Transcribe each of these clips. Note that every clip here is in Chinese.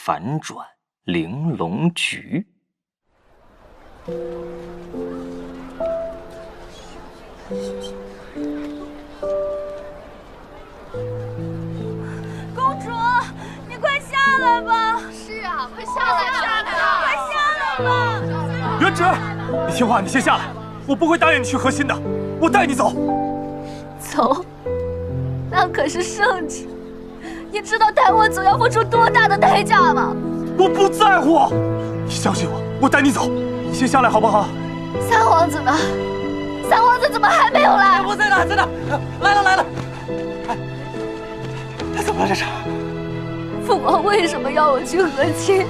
反转玲珑局。公主，你快下来吧！是啊，快下来吧！快下来吧！元直，你听话，你先下来，我不会答应你去河心的，我带你走。走？那可是圣旨，你知道带我走要付出多大的代价吗？我不在乎，你相信我，我带你走。你先下来好不好？三皇子呢？三皇子怎么还没有来？我在哪？在哪？来了来了！哎，怎么了这是？父皇为什么要我去和亲？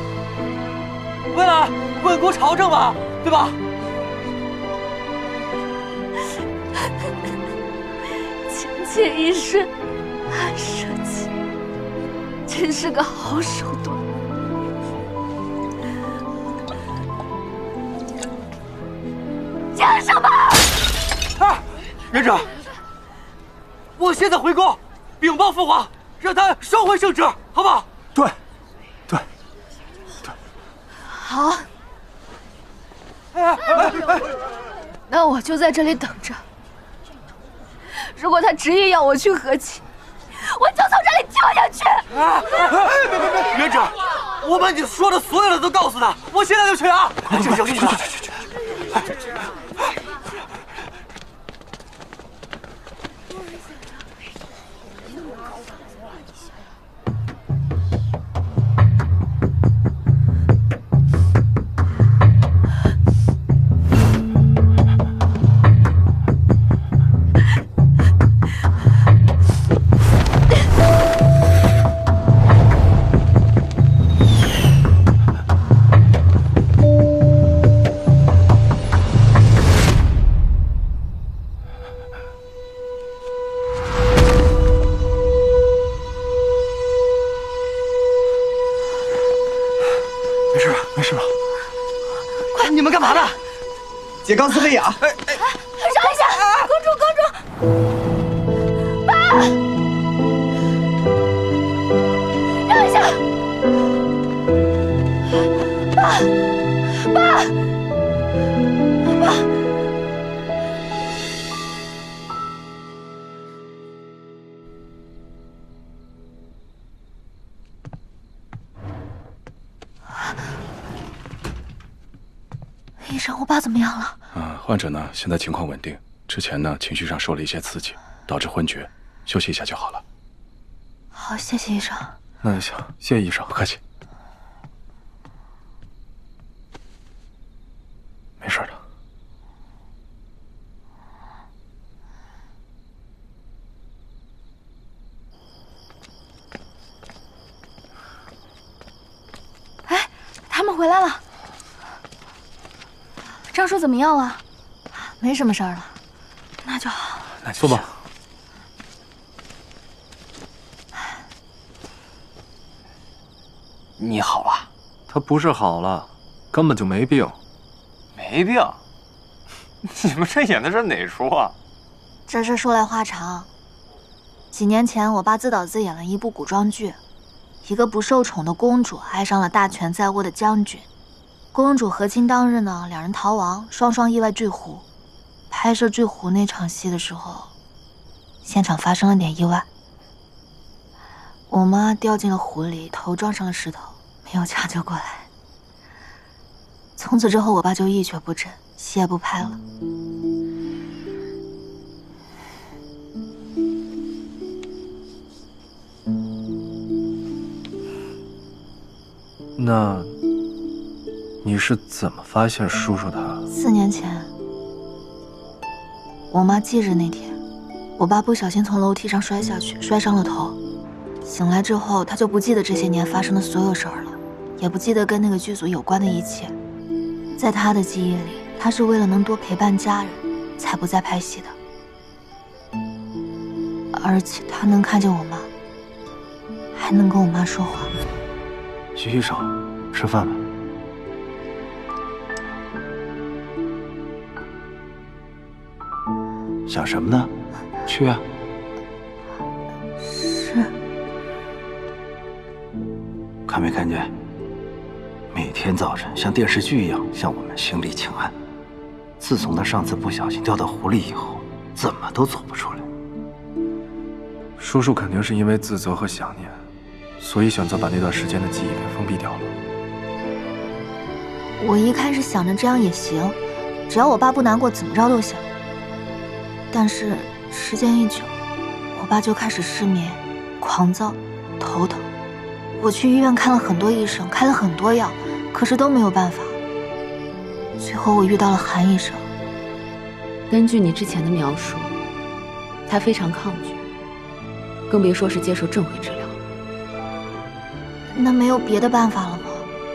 为了稳国朝政嘛，对吧？倾尽一生，暗社稷，真是个好手段。讲什么？啊，元直，我现在回宫，禀报父皇，让他收回圣旨，好不好？对。好。那我就在这里等着。如果他执意要我去和亲，我就从这里跳下去。别！元直，我把你说的所有的都告诉他，我现在就去啊！去！没事吧？快，你们干嘛呢？解钢丝威亚。让一下，公主，爸，让一下，爸。医生，我爸怎么样了？患者呢现在情况稳定，之前呢情绪上受了一些刺激，导致昏厥，休息一下就好了。好，谢谢医生。那就行，谢谢医生。不客气。没事的。哎，他们回来了。张叔怎么样了？没什么事儿了，那就好。那就坐吧。你好了？他不是好了，根本就没病。没病？你们这演的是哪出啊？这事说来话长。几年前，我爸自导自演了一部古装剧，一个不受宠的公主爱上了大权在握的将军。公主和亲当日呢，两人逃亡，双双意外坠湖。拍摄坠湖那场戏的时候，现场发生了点意外。我妈掉进了湖里，头撞上了石头，没有抢救过来。从此之后，我爸就一蹶不振，戏也不拍了。那你是怎么发现叔叔他？4年前，我妈忌日那天，我爸不小心从楼梯上摔下去，摔伤了头。醒来之后，他就不记得这些年发生的所有事儿了，也不记得跟那个剧组有关的一切。在他的记忆里，他是为了能多陪伴家人，才不再拍戏的。而且他能看见我妈，还能跟我妈说话。徐医生，吃饭吧。想什么呢？去啊！是。看没看见天早晨像电视剧一样向我们行礼请安。自从他上次不小心掉到湖里以后，怎么都走不出来。叔叔肯定是因为自责和想念，所以选择把那段时间的记忆给封闭掉了。我一开始想着这样也行，只要我爸不难过，怎么着都行。但是时间一久，我爸就开始失眠、狂躁、头疼。我去医院看了很多医生，开了很多药，可是都没有办法。最后我遇到了韩医生。根据你之前的描述，他非常抗拒，更别说是接受正规治疗。那没有别的办法了吗？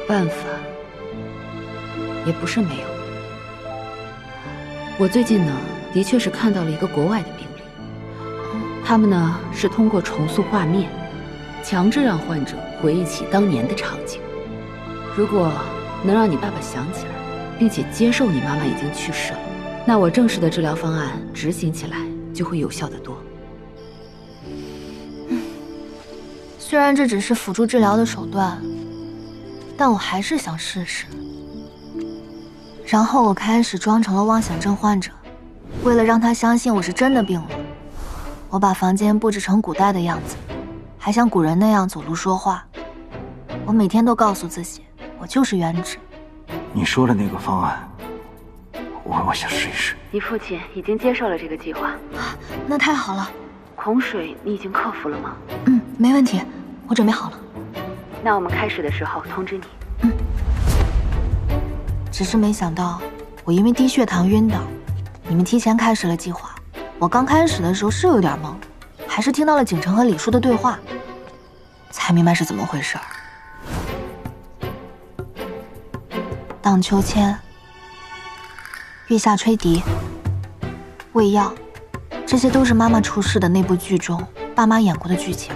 办法也不是没有。我最近呢，的确是看到了一个国外的病例，他们呢是通过重塑画面，强制让患者回忆起当年的场景。如果能让你爸爸想起来，并且接受你妈妈已经去世了，那我正式的治疗方案执行起来就会有效得多。虽然这只是辅助治疗的手段，但我还是想试试。然后我开始装成了妄想症患者，为了让他相信我是真的病了，我把房间布置成古代的样子，还像古人那样走路说话。我每天都告诉自己，我就是原址。你说的那个方案，我想试一试。你父亲已经接受了这个计划。那太好了。恐水你已经克服了吗？没问题，我准备好了。那我们开始的时候通知你。只是没想到，我因为低血糖晕倒，你们提前开始了计划。我刚开始的时候是有点懵，还是听到了景城和李叔的对话，才明白是怎么回事儿。荡秋千、月下吹笛、喂药，这些都是妈妈出事的那部剧中爸妈演过的剧情。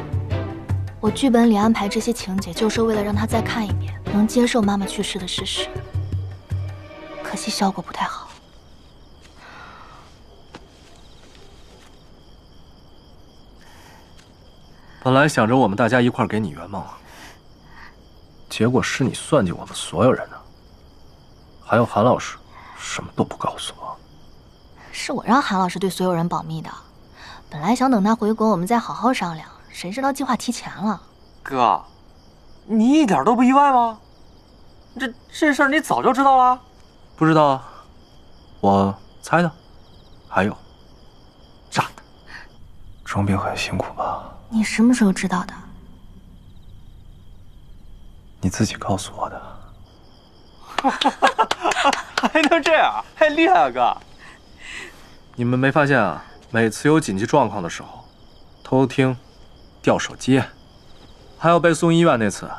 我剧本里安排这些情节，就是为了让他再看一遍，能接受妈妈去世的事实。可惜效果不太好。本来想着我们大家一块儿给你圆梦，结果是你算计我们所有人呢。还有韩老师，什么都不告诉我。是我让韩老师对所有人保密的，本来想等他回国我们再好好商量，谁知道计划提前了。哥，你一点都不意外吗？这事儿你早就知道了？不知道啊，我猜的。还有，炸的。装病很辛苦吧？你什么时候知道的？你自己告诉我的。还能这样，还厉害啊，哥！你们没发现啊？每次有紧急状况的时候，偷听、掉手机，还有被送医院那次，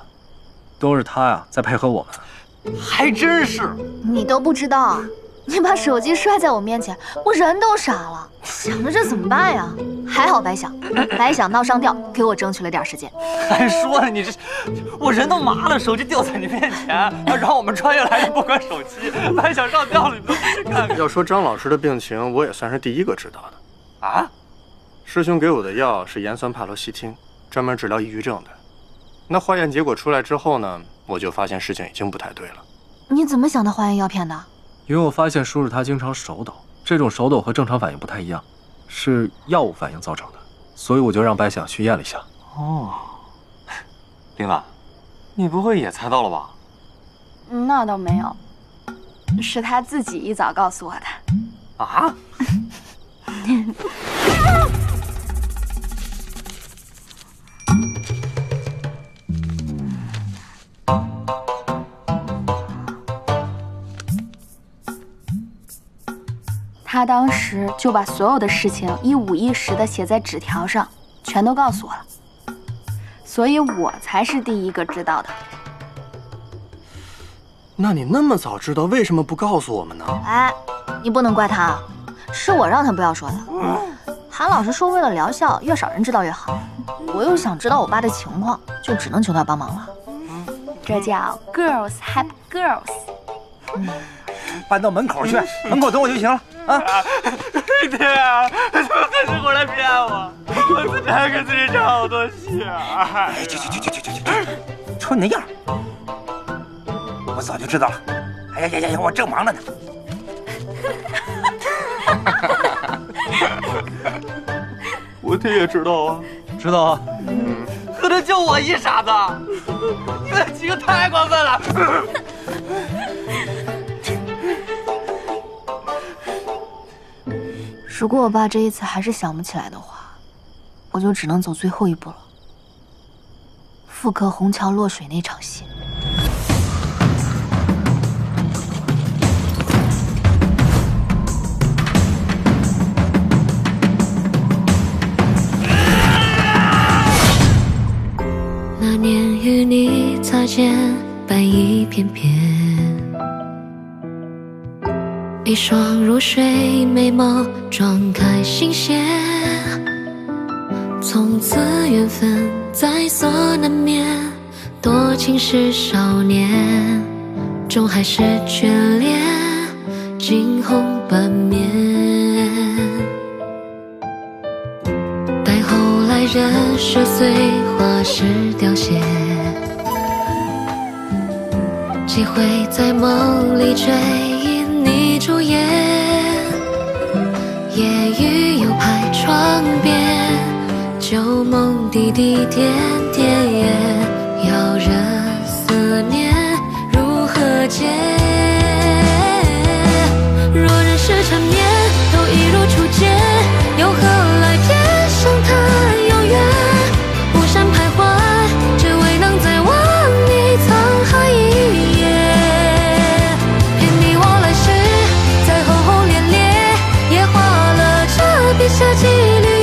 都是他呀在配合我们。还真是，你都不知道，你把手机摔在我面前，我人都傻了，想着这怎么办呀？还好白想闹上吊，给我争取了点时间。还说呢，你这，我人都麻了，手机掉在你面前，让我们穿越来的不管手机，白想上吊了，你都不去看看。要说张老师的病情，我也算是第一个知道的。啊？师兄给我的药是盐酸帕罗西汀，专门治疗抑郁症的。那化验结果出来之后呢，我就发现事情已经不太对了。你怎么想到化验药片的？因为我发现叔叔他经常手抖，这种手抖和正常反应不太一样，是药物反应造成的，所以我就让白想去验了一下。哦，玲兰，你不会也猜到了吧？那倒没有，是他自己一早告诉我的。啊？他当时就把所有的事情一五一十的写在纸条上，全都告诉我了，所以我才是第一个知道的。那你那么早知道，为什么不告诉我们呢？哎，你不能怪他，是我让他不要说的。韩老师说为了疗效，越少人知道越好。我又想知道我爸的情况，就只能求他帮忙了。这叫 girls help girls。搬到门口去，门口等我就行了啊！爹啊，怎么还是过来骗我？我自己还给自己唱好多戏啊！瞅你那样，我早就知道了。哎呀，我正忙着呢。我爹也知道啊，知道啊。可能就我一傻子，你们几个太过分了。如果我爸这一次还是想不起来的话，我就只能走最后一步了，复刻虹桥落水那场戏。那年与你擦肩，白衣翩翩，一双如水眉毛撞开心弦，从此缘分在所难免，多情是少年，终还是眷恋，惊鸿半面。待后来人事碎，花事凋谢，几回在梦里追忆你朱颜，夜雨又拍窗边，旧梦滴滴点点，要人思念如何解？若人世缠绵，都一如初见，又何来偏向太遥远？孤山徘徊，只为能再望你沧海一夜。偏你我来时，在轰轰烈烈，也化了这笔下几缕。